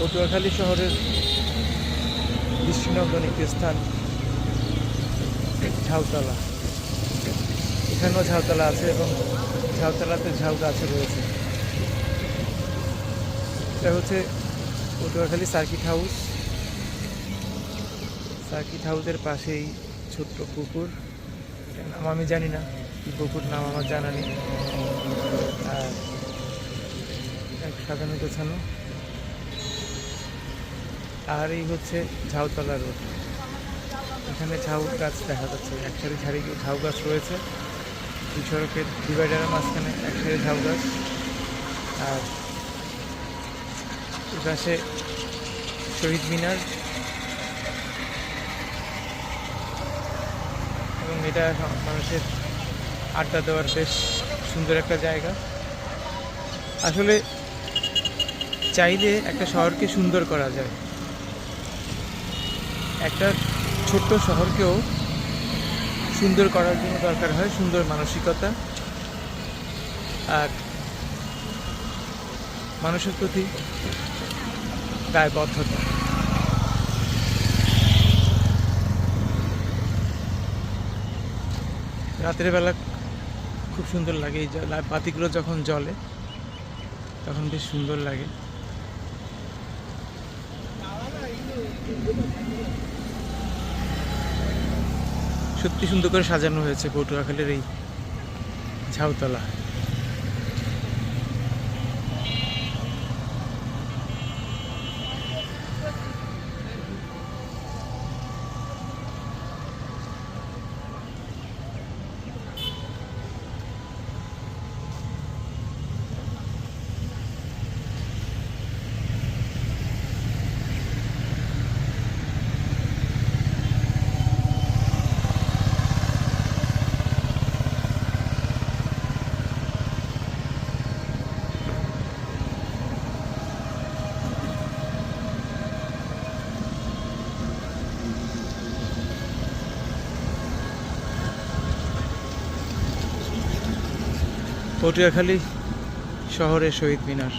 পটুয়াখালী শহরের দৃষ্টিনন্দন একটি স্থান ঝাউতলা। এখানেও ঝাউতলা আছে এবং ঝাউতলাতে ঝাউ গাছও রয়েছে। এটা হচ্ছে পটুয়াখালী সার্কিট হাউস। সার্কিট হাউসের পাশেই ছোট্ট পুকুর, নাম আমি জানি না, কি পুকুর নাম আমার জানা নেই। আর এক সাজানো গোছানো। আর এই হচ্ছে ঝাউতলা রোড। এখানে ঝাউ গাছ দেখা যাচ্ছে, এক সারি সারি ঝাউ গাছ রয়েছে। দুই সড়কের ডিভাইডারের মাঝখানে এক সারি ঝাউ গাছ। আর এই পাশে শহীদ মিনার, এবং এটা মানুষের আড্ডা দেওয়ার বেশ সুন্দর একটা জায়গা। আসলে চাইলে একটা শহরকে সুন্দর করা যায়। একটা ছোট্ট শহরকেও সুন্দর করার জন্য দরকার হয় সুন্দর মানসিকতা আর মানুষের প্রতি দায়বদ্ধতা। রাতের বেলা খুব সুন্দর লাগে, এই বাতিগুলো যখন জ্বলে তখন বেশ সুন্দর লাগে। সত্যি সুন্দর করে সাজানো হয়েছে পটুয়াখালীর এই ঝাউতলা। পটুয়াখালী শহরের শহীদ মিনার।